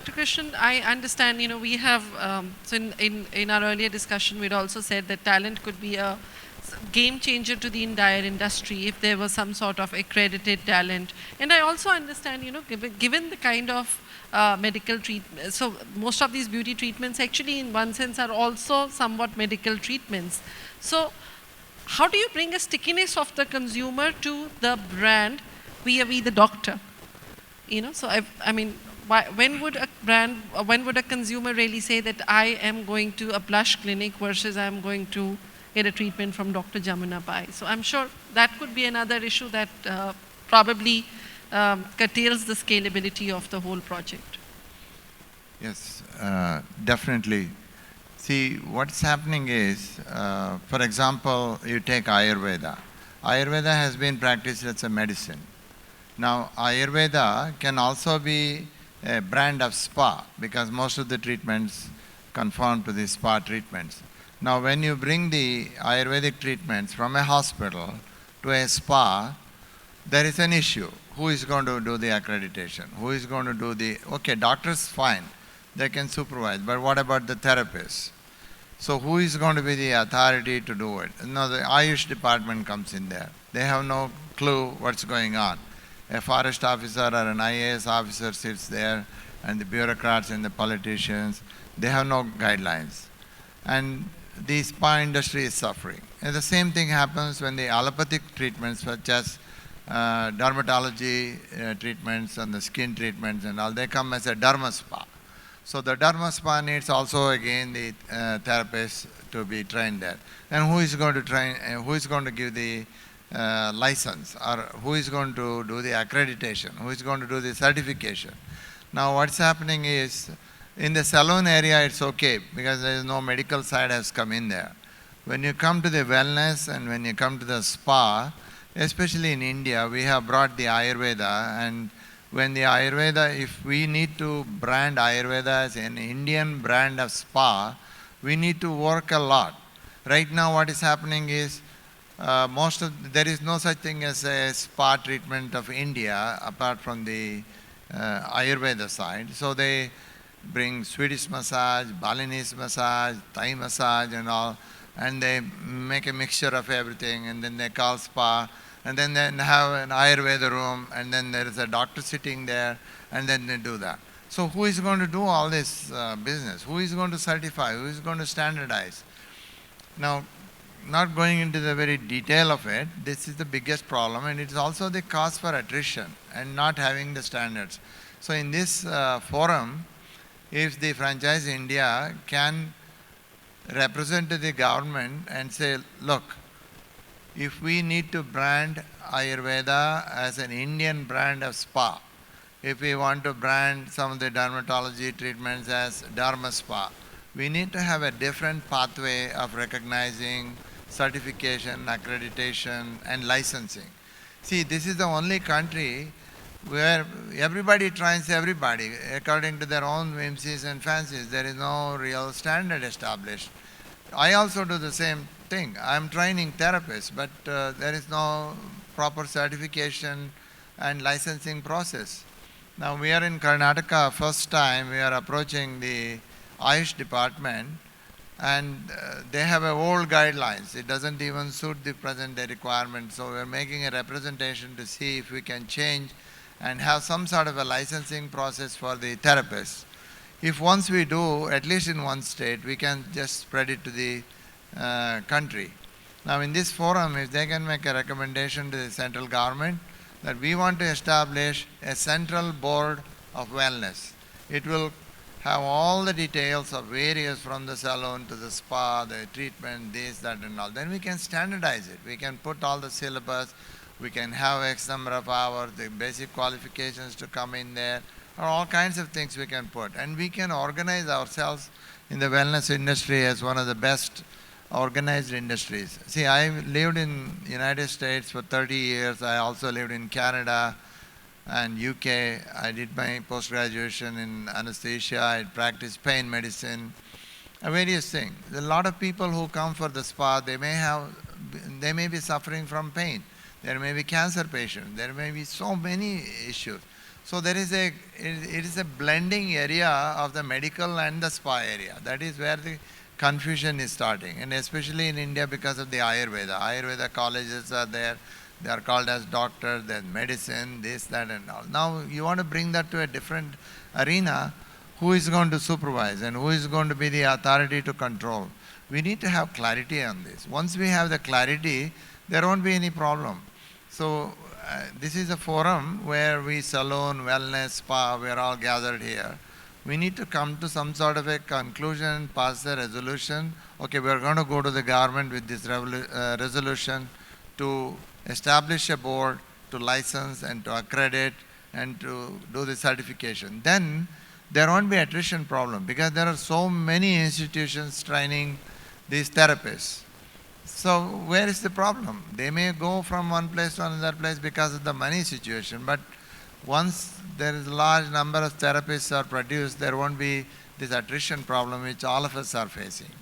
Dr. Krishnan, I understand, we have, so in our earlier discussion, we'd also said that talent could be a game changer to the entire industry if there was some sort of accredited talent. And I also understand, given the kind of medical treatment, so most of these beauty treatments actually in one sense are also somewhat medical treatments. So how do you bring a stickiness of the consumer to the brand vis-a-vis the doctor? So when would a consumer really say that I am going to a blush clinic versus I am going to get a treatment from Dr. Jamuna Pai? So I'm sure that could be another issue that probably curtails the scalability of the whole project. Yes, definitely. See, what's happening is, for example, you take Ayurveda. Ayurveda has been practiced as a medicine. Now, Ayurveda can also be a brand of spa because most of the treatments conform to the spa treatments. Now, when you bring the Ayurvedic treatments from a hospital to a spa, there is an issue. Who is going to do the accreditation? Who is going to do the, okay, doctors, fine, they can supervise, but what about the therapists? So who is going to be the authority to do it? No, the Ayush department comes in there. They have no clue what's going on. A forest officer or an IAS officer sits there, and the bureaucrats and the politicians, they have no guidelines. And the spa industry is suffering. And the same thing happens when the allopathic treatments such as dermatology treatments and the skin treatments and all, they come as a derma spa. So the derma spa needs also again the therapists to be trained there. And who is going to train, who is going to give the license, or who is going to do the accreditation, who is going to do the certification? Now what's happening is, in the salon area it's okay because there is no medical side has come in there. When you come to the wellness and when you come to the spa, especially in India, we have brought the Ayurveda, and when the Ayurveda, if we need to brand Ayurveda as an Indian brand of spa, we need to work a lot. Right now what is happening is, there is no such thing as a spa treatment of India apart from the Ayurveda side. So they bring Swedish massage, Balinese massage, Thai massage and all, and they make a mixture of everything, and then they call spa, and then they have an Ayurveda room, and then there is a doctor sitting there, and then they do that. So who is going to do all this business? Who is going to certify? Who is going to standardize? Now, not going into the very detail of it, this is the biggest problem, and it's also the cause for attrition and not having the standards. So in this forum, if the Franchise India can represent to the government and say, look, if we need to brand Ayurveda as an Indian brand of spa, if we want to brand some of the dermatology treatments as Dharma Spa, we need to have a different pathway of recognizing certification, accreditation and licensing. See, this is the only country where everybody trains everybody according to their own whimsies and fancies. There is no real standard established. I also do the same thing. I am training therapists, but there is no proper certification and licensing process. Now we are in Karnataka, first time we are approaching the Ayush department, and they have old guidelines. It doesn't even suit the present day requirement. So we are making a representation to see if we can change and have some sort of a licensing process for the therapists. If once we do, at least in one state, we can just spread it to the country. Now in this forum, if they can make a recommendation to the central government that we want to establish a central board of wellness, it will have all the details of various, from the salon to the spa, the treatment, this, that and all. Then we can standardize it. We can put all the syllabus, we can have X number of hours, the basic qualifications to come in there, or all kinds of things we can put. And we can organize ourselves in the wellness industry as one of the best organized industries. See, I lived in United States for 30 years. I also lived in Canada and UK. I did my post-graduation in anesthesia. I practiced pain medicine, various things. There are a lot of people who come for the spa, they may be suffering from pain. There may be cancer patients. There may be so many issues. So there is it is a blending area of the medical and the spa area. That is where the confusion is starting, and especially in India because of the Ayurveda. Ayurveda colleges are there. They are called as doctors, then medicine, this, that and all. Now you want to bring that to a different arena. Who is going to supervise and who is going to be the authority to control? We need to have clarity on this. Once we have the clarity, there won't be any problem. So this is a forum where we salon, wellness, spa, we are all gathered here. We need to come to some sort of a conclusion, pass a resolution. Okay, we are going to go to the government with this resolution to establish a board, to license and to accredit and to do the certification. Then there won't be attrition problem because there are so many institutions training these therapists. So where is the problem? They may go from one place to another place because of the money situation, but once there is a large number of therapists are produced, there won't be this attrition problem which all of us are facing.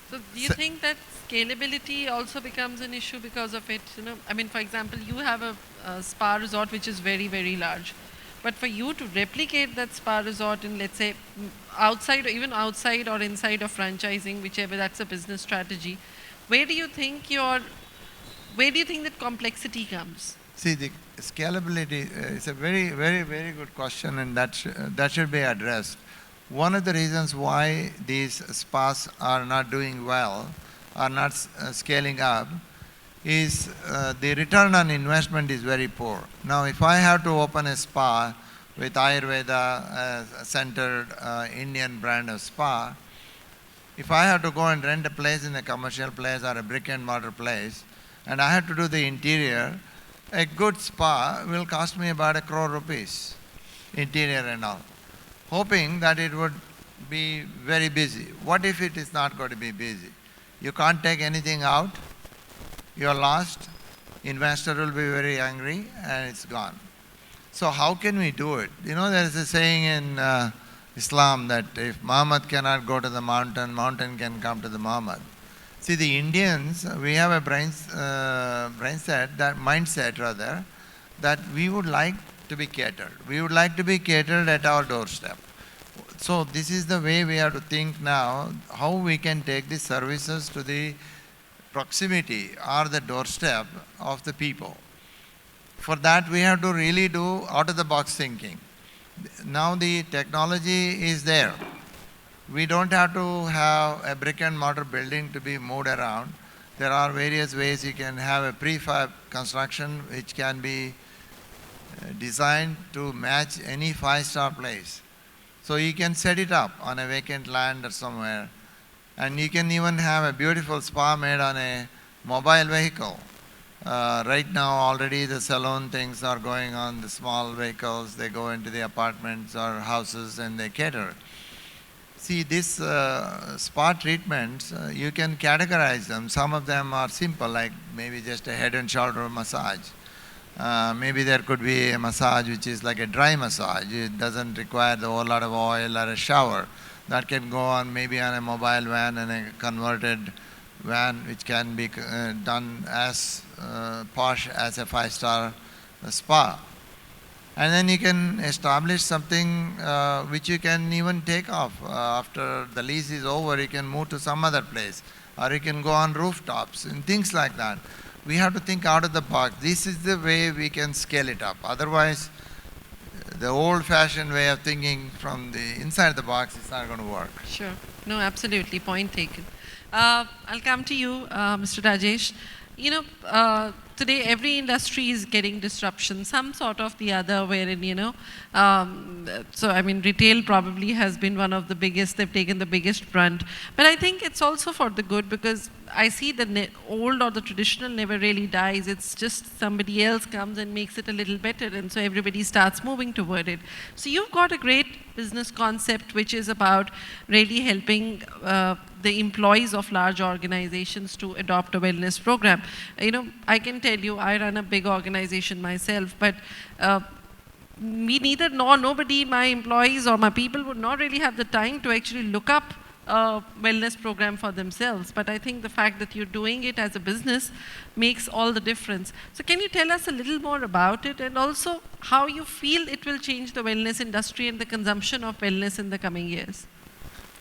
So do you think that scalability also becomes an issue because of it? You know, I mean, for example, you have a spa resort which is very, very large. But for you to replicate that spa resort in, let's say, outside or even outside or inside of franchising, whichever, that's a business strategy, where do you think that complexity comes? See, the scalability is a very, very, very good question, and that should be addressed. One of the reasons why these spas are not doing well, are not scaling up, is the return on investment is very poor. Now, if I have to open a spa with Ayurveda centered Indian brand of spa, if I have to go and rent a place in a commercial place or a brick and mortar place, and I have to do the interior, a good spa will cost me about ₹1 crore, interior and all, hoping that it would be very busy. What if it is not going to be busy? You can't take anything out. You are lost, investor will be very angry, and it's gone. So how can we do it? You know, there is a saying in Islam that if Muhammad cannot go to the mountain, mountain can come to the Muhammad. See, the Indians, we have a mindset that we would like to be catered. We would like to be catered at our doorstep. So this is the way we have to think now, how we can take these services to the proximity or the doorstep of the people. For that, we have to really do out-of-the-box thinking. Now the technology is there. We don't have to have a brick and mortar building to be moved around. There are various ways you can have a prefab construction which can be designed to match any five-star place. So you can set it up on a vacant land or somewhere. And you can even have a beautiful spa made on a mobile vehicle. Right now already the salon things are going on the small vehicles. They go into the apartments or houses and they cater. See, these spa treatments, you can categorize them. Some of them are simple, like maybe just a head and shoulder massage. Maybe there could be a massage which is like a dry massage. It doesn't require the whole lot of oil or a shower. That can go on maybe on a mobile van and a converted van which can be done as posh as a five-star spa. And then you can establish something which you can even take off. After the lease is over, you can move to some other place. Or you can go on rooftops and things like that. We have to think out of the box. This is the way we can scale it up. Otherwise, the old-fashioned way of thinking from the inside the box is not going to work. Sure. No, absolutely. Point taken. I'll come to you, Mr. Rajesh. You know, today every industry is getting disruption, some sort of the other, wherein, you know, so I mean, retail probably has been one of the biggest, they've taken the biggest brunt. But I think it's also for the good, because I see the old or the traditional never really dies. It's just somebody else comes and makes it a little better, and so everybody starts moving toward it. So you've got a great business concept which is about really helping the employees of large organizations to adopt a wellness program. You know, I can tell you, I run a big organization myself, but me neither nor nobody, my employees or my people would not really have the time to actually look up a wellness program for themselves. But I think the fact that you're doing it as a business makes all the difference. So can you tell us a little more about it, and also how you feel it will change the wellness industry and the consumption of wellness in the coming years?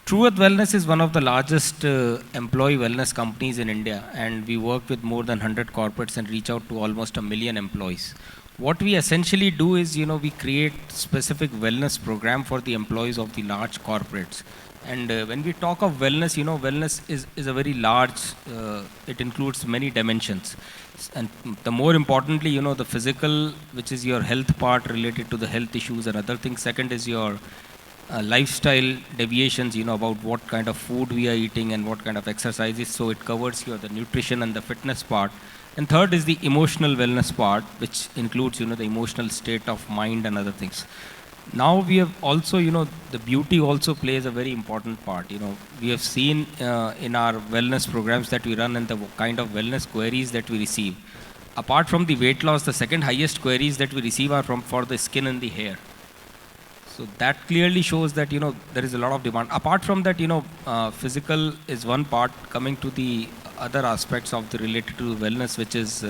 Truworth Wellness is one of the largest employee wellness companies in India, and we work with more than 100 corporates and reach out to almost 1 million employees. What we essentially do is, we create specific wellness program for the employees of the large corporates. And when we talk of wellness, wellness is a very large, it includes many dimensions. And the more importantly, the physical, which is your health part related to the health issues and other things. Second is your lifestyle deviations, about what kind of food we are eating and what kind of exercises. So it covers the nutrition and the fitness part. And third is the emotional wellness part, which includes, the emotional state of mind and other things. Now we have also, the beauty also plays a very important part. We have seen in our wellness programs that we run and the kind of wellness queries that we receive. Apart from the weight loss, the second highest queries that we receive are for the skin and the hair. So that clearly shows that, there is a lot of demand. Apart from that, physical is one part. Coming to the other aspects of the related to wellness, which is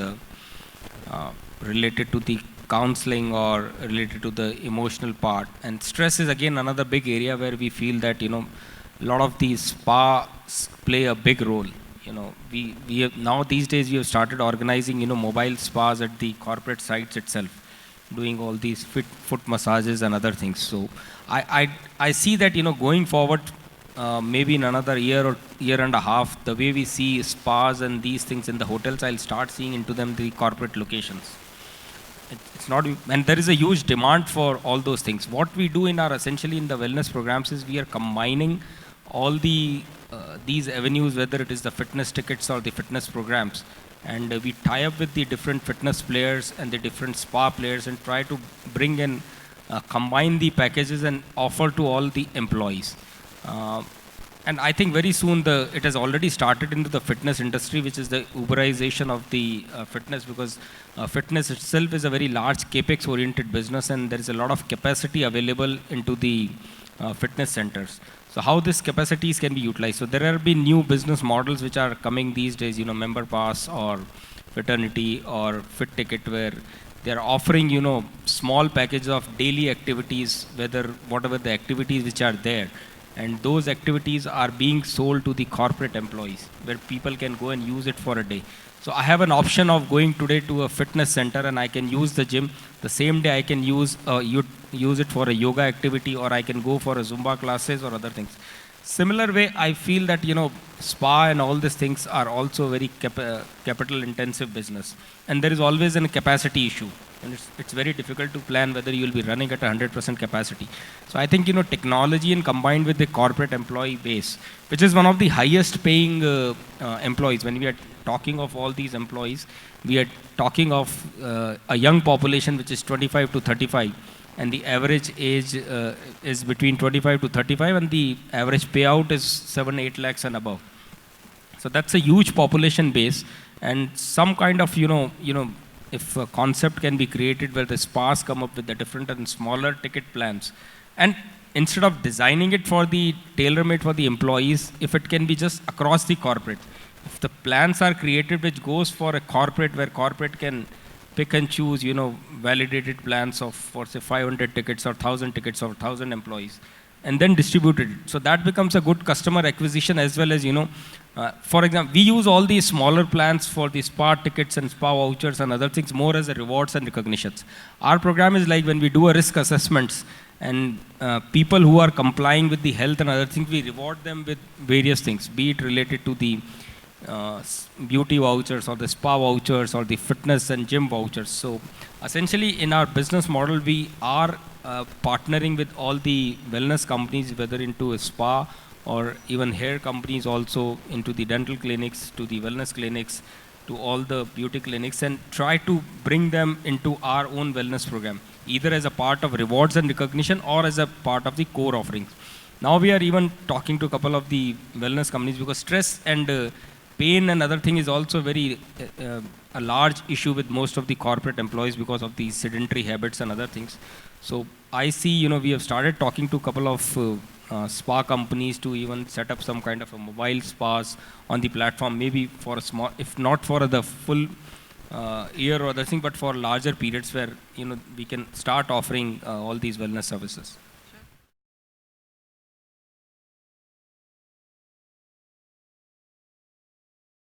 related to the counseling or related to the emotional part. And stress is again another big area where we feel that, a lot of these spas play a big role. We have, now these days we have started organizing, mobile spas at the corporate sites itself, doing all these foot massages and other things. So I see that, going forward, maybe in another year or year and a half, the way we see spas and these things in the hotels, I'll start seeing into them the corporate locations. It's not, and there is a huge demand for all those things. What we do essentially in the wellness programs is we are combining all the these avenues, whether it is the fitness tickets or the fitness programs. And we tie up with the different fitness players and the different spa players and try to bring in, combine the packages and offer to all the employees. And I think very soon it has already started into the fitness industry, which is the Uberization of the fitness, because fitness itself is a very large capex oriented business and there is a lot of capacity available into the fitness centers. So how these capacities can be utilized? So there have been new business models which are coming these days, member pass or fraternity or fit ticket, where they are offering, small packages of daily activities, whatever the activities which are there. And those activities are being sold to the corporate employees, where people can go and use it for a day. So I have an option of going today to a fitness center and I can use the gym. The same day I can use it for a yoga activity, or I can go for a Zumba classes or other things. Similar way, I feel that, spa and all these things are also very capital intensive business. And there is always a capacity issue. And it's very difficult to plan whether you will be running at 100% capacity. So I think, technology and combined with the corporate employee base, which is one of the highest paying employees. When we are talking of all these employees, we are talking of a young population which is 25 to 35. And the average age is between 25 to 35, and the average payout is 7-8 lakhs and above. So that's a huge population base, and some kind of, if a concept can be created where the spas come up with the different and smaller ticket plans, and instead of designing it for the tailor-made for the employees, if it can be just across the corporate, if the plans are created which goes for a corporate, where corporate can pick and choose, validated plans of, for say 500 tickets or 1,000 tickets or 1,000 employees, and then distributed it. So that becomes a good customer acquisition, as well as, for example, we use all these smaller plans for the spa tickets and spa vouchers and other things more as a rewards and recognitions. Our program is like when we do a risk assessments and people who are complying with the health and other things, we reward them with various things, be it related to the beauty vouchers or the spa vouchers or the fitness and gym vouchers. So essentially in our business model, we are partnering with all the wellness companies, whether into a spa or even hair companies, also into the dental clinics, to the wellness clinics, to all the beauty clinics, and try to bring them into our own wellness program, either as a part of rewards and recognition or as a part of the core offerings. Now we are even talking to a couple of the wellness companies, because stress and pain and other thing is also very a large issue with most of the corporate employees because of these sedentary habits and other things. So I see, we have started talking to a couple of spa companies to even set up some kind of a mobile spas on the platform, maybe for a small, if not for the full year or the thing, but for larger periods where we can start offering all these wellness services.